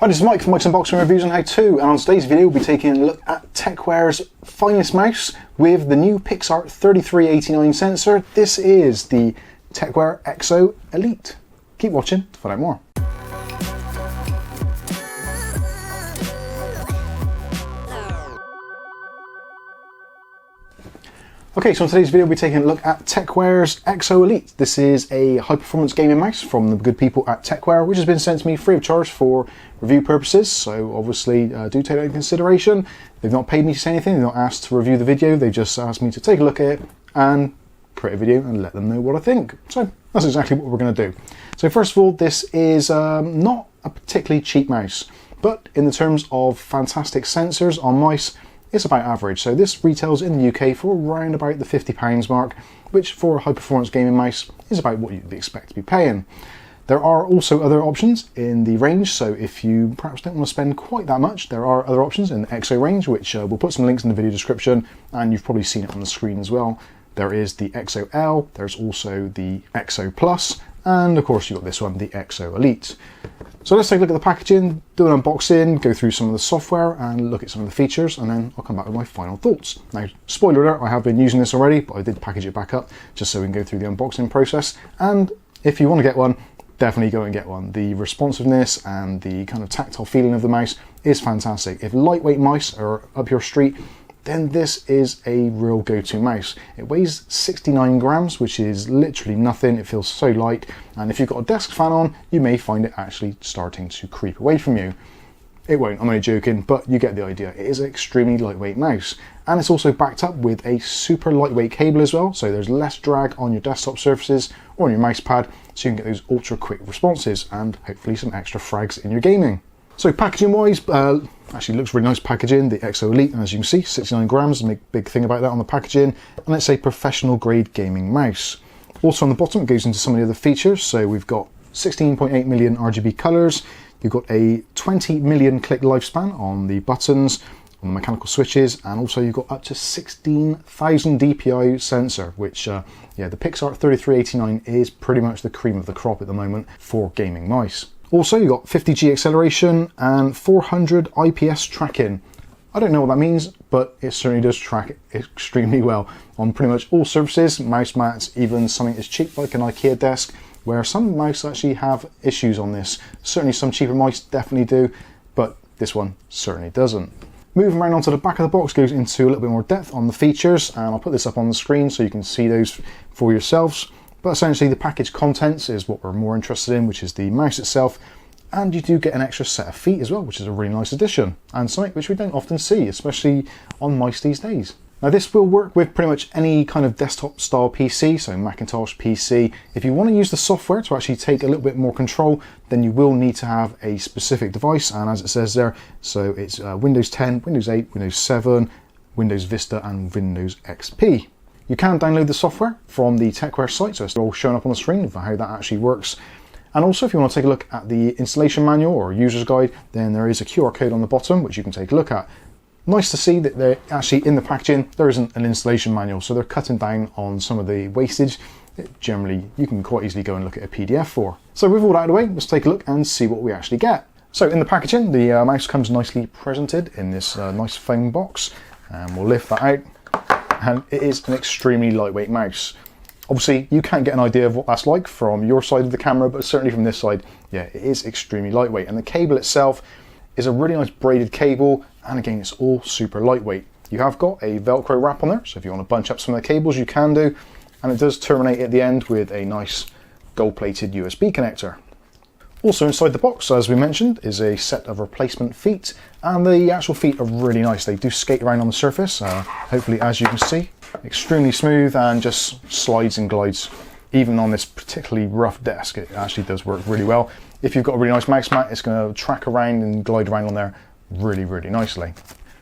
Hi, this is Mike from Mike's Unboxing Reviews and How To, and on today's video we'll be taking a look at Tecware's finest mouse with the new Pixart 3389 sensor. This is the Tecware Exo Elite. Keep watching to find out more. Okay, so in today's video we'll be taking a look at Tecware's Exo Elite. This is a high-performance gaming mouse from the good people at Tecware, which has been sent to me free of charge for review purposes, so obviously do take that into consideration. They've not paid me to say anything, they've not asked to review the video, they've just asked me to take a look at it and create a video and let them know what I think. So that's exactly what we're going to do. So first of all, this is not a particularly cheap mouse, but in the terms of fantastic sensors on mice, it's about average. So this retails in the UK for around about the £50 mark, which for a high performance gaming mouse is about what you'd expect to be paying. There are also other options in the range, so if you perhaps don't want to spend quite that much, there are other options in the Exo range, which we'll put some links in the video description, and you've probably seen it on the screen as well. There is the Exo L, there's also the Exo Plus, and of course you've got this one, the Exo Elite. So let's take a look at the packaging, do an unboxing, go through some of the software and look at some of the features, and then I'll come back with my final thoughts. Now, spoiler alert, I have been using this already, but I did package it back up just so we can go through the unboxing process. And if you want to get one, definitely go and get one. The responsiveness and the kind of tactile feeling of the mouse is fantastic. If lightweight mice are up your street, then this is a real go-to mouse. It weighs 69 grams, which is literally nothing. It feels so light, and if you've got a desk fan on, you may find it actually starting to creep away from you. It won't, I'm only joking, but you get the idea. It is an extremely lightweight mouse, and it's also backed up with a super lightweight cable as well, so there's less drag on your desktop surfaces or on your mouse pad, so you can get those ultra quick responses and hopefully some extra frags in your gaming. So packaging wise, actually looks really nice packaging, the Exo Elite, and as you can see, 69 grams, a big thing about that on the packaging, and it's a professional grade gaming mouse. Also on the bottom it goes into some of the other features, so we've got 16.8 million RGB colours, you've got a 20 million click lifespan on the buttons, on the mechanical switches, and also you've got up to 16,000 DPI sensor, which yeah, the Pixart 3389 is pretty much the cream of the crop at the moment for gaming mice. Also, you've got 50G acceleration and 400 IPS tracking. I don't know what that means, but it certainly does track extremely well on pretty much all surfaces, mouse mats, even something as cheap like an IKEA desk, where some mice actually have issues on this. Certainly some cheaper mice definitely do, but this one certainly doesn't. Moving around onto the back of the box goes into a little bit more depth on the features, and I'll put this up on the screen so you can see those for yourselves. But essentially the package contents is what we're more interested in, which is the mouse itself, and you do get an extra set of feet as well, which is a really nice addition, and something which we don't often see, especially on mice these days. Now this will work with pretty much any kind of desktop style PC, so Macintosh PC. If you want to use the software to actually take a little bit more control, then you will need to have a specific device, and as it says there, so it's Windows 10, Windows 8, Windows 7, Windows Vista and Windows XP. You can download the software from the Tecware site, so it's all shown up on the screen for how that actually works. And also if you want to take a look at the installation manual or user's guide, then there is a QR code on the bottom which you can take a look at. Nice to see that they're actually in the packaging, there isn't an installation manual, so they're cutting down on some of the wastage that generally you can quite easily go and look at a PDF for. So with all that out of the way, let's take a look and see what we actually get. So in the packaging, the mouse comes nicely presented in this nice foam box, and we'll lift that out. And it is an extremely lightweight mouse. Obviously you can't get an idea of what that's like from your side of the camera, but certainly from this side, yeah, it is extremely lightweight. And the cable itself is a really nice braided cable, and again it's all super lightweight. You have got a Velcro wrap on there, so if you want to bunch up some of the cables you can do, and it does terminate at the end with a nice gold plated USB connector. Also inside the box, as we mentioned, is a set of replacement feet, and the actual feet are really nice. They do skate around on the surface, hopefully as you can see. Extremely smooth and just slides and glides. Even on this particularly rough desk, it actually does work really well. If you've got a really nice mouse mat, it's going to track around and glide around on there really, really nicely.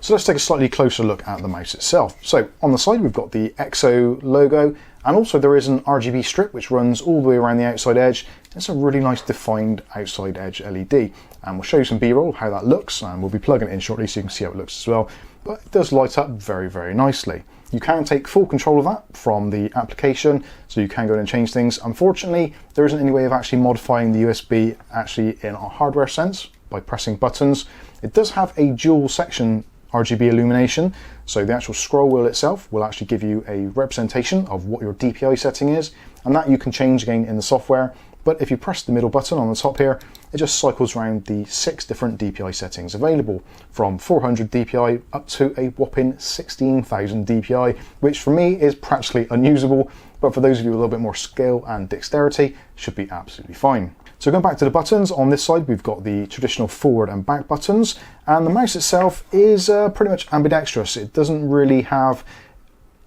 So let's take a slightly closer look at the mouse itself. So on the side we've got the Exo logo, and also there is an RGB strip which runs all the way around the outside edge. It's a really nice defined outside edge LED, and we'll show you some B-roll of how that looks, and we'll be plugging it in shortly so you can see how it looks as well. But it does light up very, very nicely. You can take full control of that from the application, so you can go in and change things. Unfortunately, there isn't any way of actually modifying the USB actually in a hardware sense, by pressing buttons. It does have a dual section RGB illumination, so the actual scroll wheel itself will actually give you a representation of what your DPI setting is, and that you can change again in the software. But if you press the middle button on the top here, it just cycles around the 6 different DPI settings available, from 400 DPI up to a whopping 16,000 DPI, which for me is practically unusable, but for those of you with a little bit more skill and dexterity, should be absolutely fine. So going back to the buttons, on this side we've got the traditional forward and back buttons, and the mouse itself is pretty much ambidextrous. It doesn't really have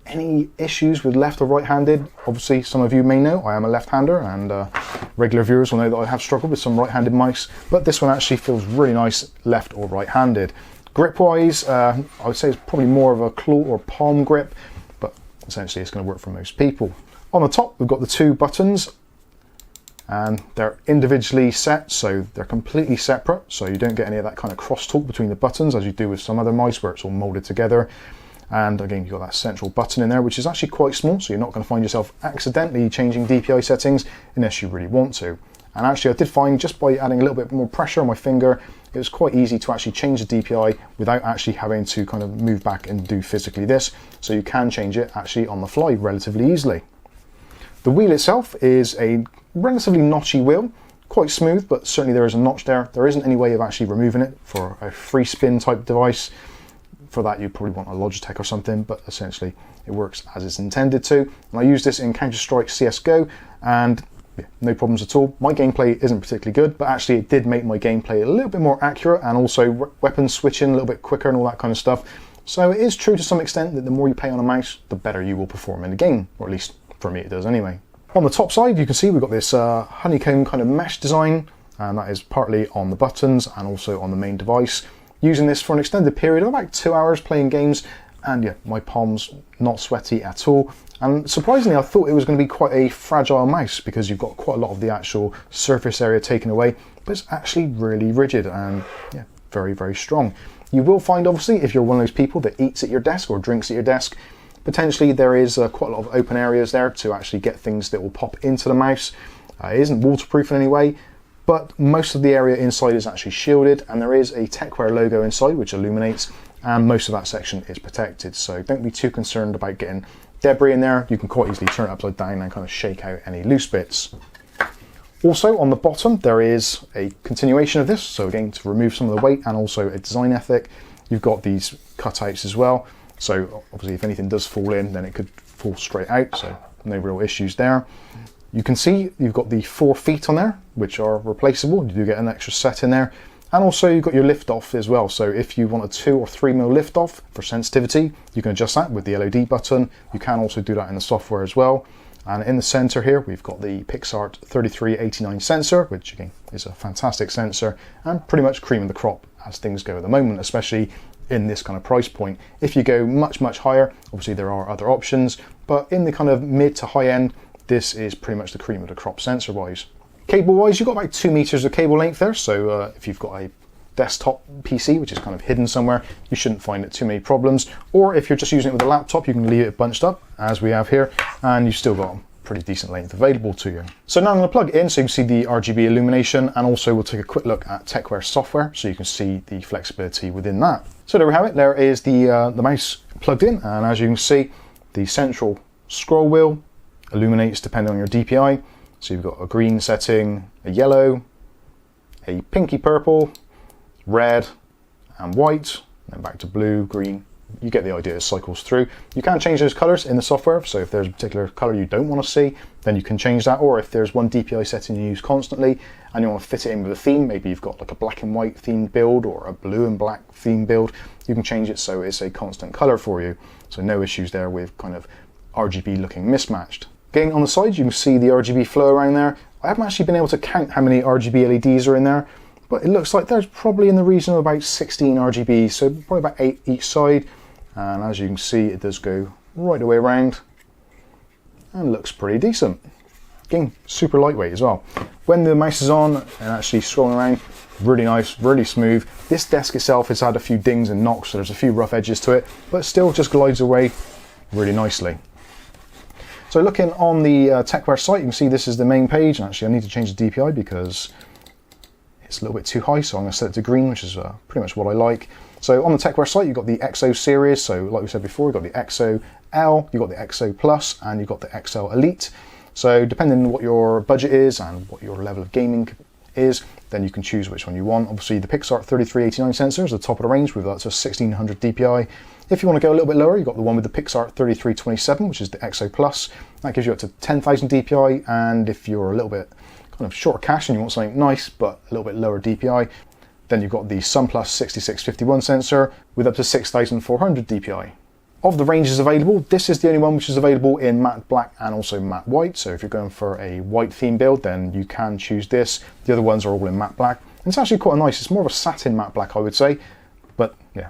any issues with left or right-handed. Obviously, some of you may know I am a left-hander, and regular viewers will know that I have struggled with some right-handed mice, but this one actually feels really nice left or right-handed. Grip-wise, I would say it's probably more of a claw or palm grip, but essentially it's going to work for most people. On the top, we've got the 2 buttons, and they're individually set, so they're completely separate, so you don't get any of that kind of crosstalk between the buttons as you do with some other mice where it's all molded together. And again, you've got that central button in there, which is actually quite small, so you're not going to find yourself accidentally changing DPI settings unless you really want to. And actually I did find, just by adding a little bit more pressure on my finger, it was quite easy to actually change the DPI without actually having to kind of move back and do physically this, so you can change it actually on the fly relatively easily. The wheel itself is a relatively notchy wheel, quite smooth, but certainly there is a notch there. There isn't any way of actually removing it for a free spin type device. For that, you probably want a Logitech or something, but essentially it works as it's intended to. And I use this in Counter-Strike CSGO, and yeah, no problems at all. My gameplay isn't particularly good, but actually it did make my gameplay a little bit more accurate, and also weapon switching a little bit quicker and all that kind of stuff. So it is true to some extent that the more you play on a mouse, the better you will perform in the game, or at least for me it does anyway. On the top side, you can see we've got this honeycomb kind of mesh design, and that is partly on the buttons and also on the main device. Using this for an extended period of about 2 hours playing games, and yeah, my palms not sweaty at all. And surprisingly, I thought it was going to be quite a fragile mouse because you've got quite a lot of the actual surface area taken away, but it's actually really rigid and yeah, very, very strong. You will find, obviously, if you're one of those people that eats at your desk or drinks at your desk, potentially there is quite a lot of open areas there to actually get things that will pop into the mouse. It isn't waterproof in any way, but most of the area inside is actually shielded, and there is a Tecware logo inside which illuminates, and most of that section is protected, so don't be too concerned about getting debris in there. You can quite easily turn it upside down and kind of shake out any loose bits. Also on the bottom there is a continuation of this, so again to remove some of the weight and also a design ethic. You've got these cutouts as well, so obviously if anything does fall in then it could fall straight out, so no real issues there. You can see you've got the 4 feet on there, which are replaceable. You do get an extra set in there. And also you've got your lift off as well. So if you want a 2 or 3 mil lift off for sensitivity, you can adjust that with the LOD button. You can also do that in the software as well. And in the center here, we've got the Pixart 3389 sensor, which again is a fantastic sensor and pretty much cream of the crop as things go at the moment, especially in this kind of price point. If you go much, much higher, obviously there are other options, but in the kind of mid to high end, this is pretty much the cream of the crop sensor wise. Cable wise, you've got about 2 meters of cable length there, so if you've got a desktop PC which is kind of hidden somewhere, you shouldn't find it too many problems. Or if you're just using it with a laptop, you can leave it bunched up as we have here, and you've still got a pretty decent length available to you. So now I'm going to plug it in so you can see the RGB illumination, and also we'll take a quick look at Tecware software so you can see the flexibility within that. So there we have it. There is the mouse plugged in, and as you can see, the central scroll wheel illuminates depending on your DPI. So you've got a green setting, a yellow, a pinky purple, red and white, and then back to blue, green. You get the idea, it cycles through. You can change those colors in the software, so if there's a particular color you don't want to see, then you can change that. Or if there's one DPI setting you use constantly and you want to fit it in with a theme, maybe you've got like a black and white themed build or a blue and black themed build, you can change it so it's a constant color for you. So no issues there with kind of RGB looking mismatched. Again, on the side, you can see the RGB flow around there. I haven't actually been able to count how many RGB LEDs are in there, but it looks like there's probably in the region of about 16 RGBs, so probably about 8 each side. And as you can see, it does go right the way around and looks pretty decent. Again, super lightweight as well. When the mouse is on and actually scrolling around, really nice, really smooth. This desk itself has had a few dings and knocks, so there's a few rough edges to it, but still just glides away really nicely. So looking on the Tecware site, you can see this is the main page, and actually I need to change the DPI because it's a little bit too high, so I'm going to set it to green, which is pretty much what I like. So on the Tecware site, you've got the Exo series. So like we said before, you've got the Exo L, you've got the Exo Plus, and you've got the XL Elite. So depending on what your budget is and what your level of gaming is, then you can choose which one you want. Obviously the Pixart 3389 sensor is the top of the range with up to 1600 DPI. If you want to go a little bit lower, you've got the one with the Pixart 3327, which is the Exo Plus. That gives you up to 10,000 DPI, and if you're a little bit kind of short of cash and you want something nice but a little bit lower DPI, then you've got the SunPlus 6651 sensor with up to 6,400 DPI. Of the ranges available, this is the only one which is available in matte black and also matte white. So if you're going for a white theme build, then you can choose this. The other ones are all in matte black. And it's actually quite nice. It's more of a satin matte black, I would say. But yeah,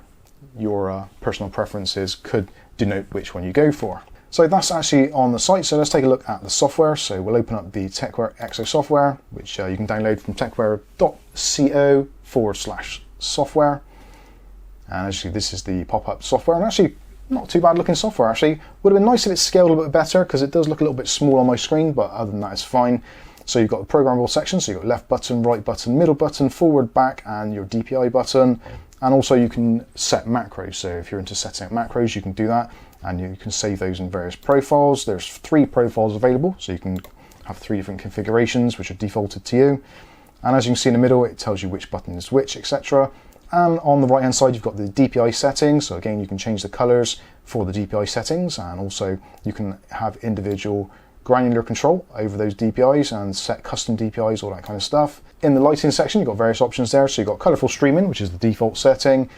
your personal preferences could denote which one you go for. So that's actually on the site. So let's take a look at the software. So we'll open up the Tecware Exo software, which you can download from tecware.co/software. And as you see, this is the pop-up software. And actually, not too bad looking software actually. Would have been nice if it's scaled a little bit better because it does look a little bit small on my screen, but other than that it's fine. So you've got the programmable section, so you've got left button, right button, middle button, forward, back, and your DPI button. And also you can set macros, so if you're into setting up macros you can do that, and you can save those in various profiles. There's 3 profiles available, so you can have 3 different configurations which are defaulted to you. And as you can see in the middle, it tells you which button is which, etc. And on the right hand side you've got the DPI settings, so again you can change the colors for the DPI settings, and also you can have individual granular control over those DPIs and set custom DPIs, all that kind of stuff. In the lighting section you've got various options there, so you've got colourful streaming, which is the default setting,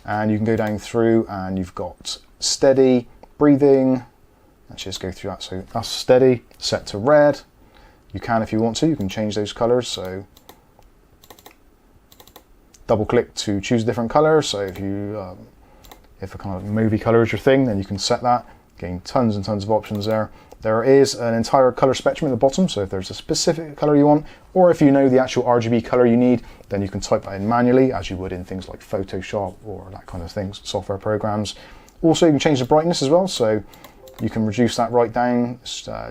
and you can go down through and you've got steady, breathing, let's just go through that. So that's steady, set to red. You can, if you want to, you can change those colours, so double click to choose a different colour. So if you if a kind of movie colour is your thing, then you can set that. Getting tons and tons of options there. There is an entire colour spectrum at the bottom, so if there's a specific colour you want, or if you know the actual RGB colour you need, then you can type that in manually, as you would in things like Photoshop or that kind of things, software programs. Also you can change the brightness as well, so you can reduce that right down,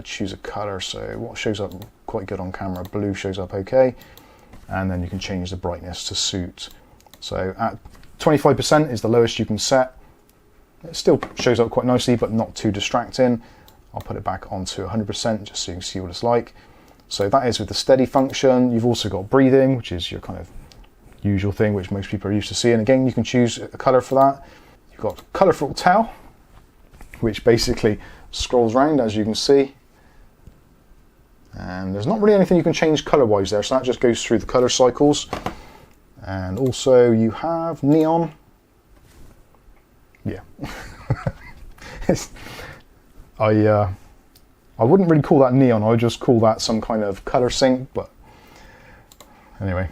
choose a colour, so what shows up quite good on camera, blue shows up okay. And then you can change the brightness to suit. So at 25% is the lowest you can set. It still shows up quite nicely, but not too distracting. I'll put it back onto 100% just so you can see what it's like. So that is with the steady function. You've also got breathing, which is your kind of usual thing, which most people are used to seeing. Again, you can choose a color for that. You've got colorful tell, which basically scrolls around, as you can see. And there's not really anything you can change color-wise there, so that just goes through the color cycles. And also you have neon. Yeah. I wouldn't really call that neon, I would just call that some kind of color sync, but anyway.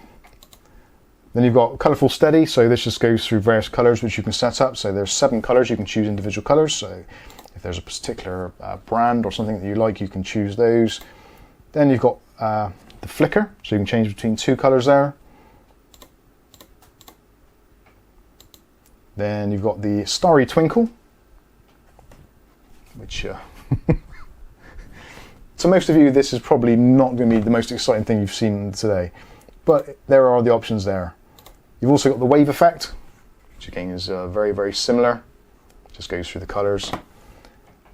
Then you've got colorful steady, so this just goes through various colors which you can set up. So there's 7 colors, you can choose individual colors. So if there's a particular brand or something that you like, you can choose those. Then you've got the flicker, so you can change between 2 colors there. Then you've got the starry twinkle, which to most of you this is probably not going to be the most exciting thing you've seen today, but there are the options there. You've also got the wave effect, which again is very, very similar, just goes through the colors.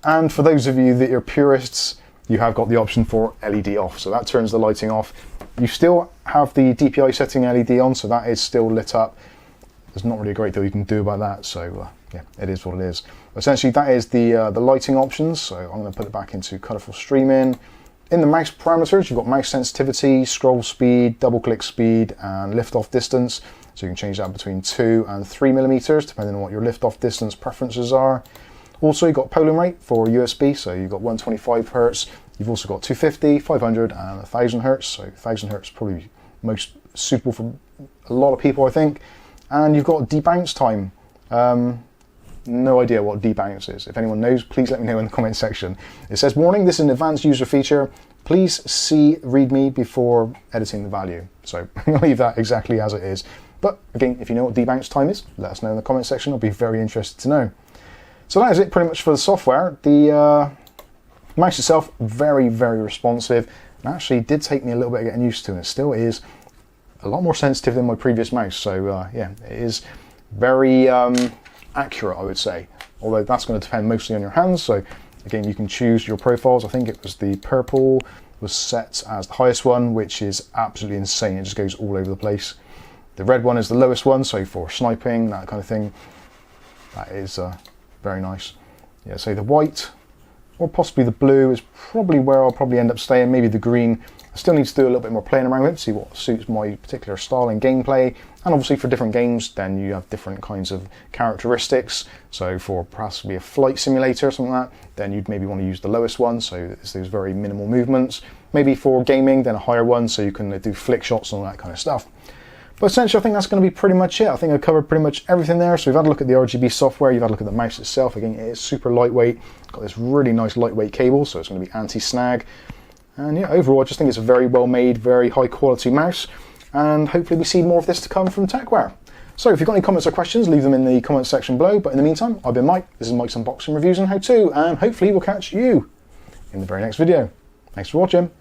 And for those of you that are purists, you have got the option for LED off, so that turns the lighting off. You still have the DPI setting LED on, so that is still lit up. There's not really a great deal you can do about that, so yeah, it is what it is. Essentially, that is the lighting options, so I'm going to put it back into colourful streaming. In the mouse parameters, you've got mouse sensitivity, scroll speed, double click speed, and lift-off distance. So you can change that between 2 and 3 millimeters, depending on what your lift-off distance preferences are. Also, you've got polling rate for USB, so you've got 125 Hertz. You've also got 250, 500, and 1000 Hertz. So 1000 Hertz probably most suitable for a lot of people, I think. And you've got debounce time. No idea what debounce is. If anyone knows, please let me know in the comment section. It says, warning, this is an advanced user feature. Please see README before editing the value. So I'll leave that exactly as it is. But again, if you know what debounce time is, let us know in the comment section. I'll be very interested to know. So that is it pretty much for the software. The mouse itself, very, very responsive. And actually did take me a little bit of getting used to, and it still is a lot more sensitive than my previous mouse. So yeah, it is very accurate, I would say. Although that's going to depend mostly on your hands. So again, you can choose your profiles. I think it was the purple was set as the highest one, which is absolutely insane. It just goes all over the place. The red one is the lowest one, so for sniping, that kind of thing, that is very nice. Yeah, so the white or possibly the blue is probably where I'll probably end up staying. Maybe the green. I still need to do a little bit more playing around with it to see what suits my particular style and gameplay. And obviously for different games, then you have different kinds of characteristics. So for possibly a flight simulator or something like that, then you'd maybe want to use the lowest one, so it's those very minimal movements. Maybe for gaming, then a higher one, so you can do flick shots and all that kind of stuff. But essentially, I think that's going to be pretty much it. I think I've covered pretty much everything there. So we've had a look at the RGB software, you've had a look at the mouse itself. Again, it is super lightweight. It's got this really nice lightweight cable, so it's going to be anti-snag. And yeah, overall, I just think it's a very well made, very high quality mouse. And hopefully we see more of this to come from Tecware. So if you've got any comments or questions, leave them in the comments section below. But in the meantime, I've been Mike. This is Mike's Unboxing Reviews and How To. And hopefully we'll catch you in the very next video. Thanks for watching.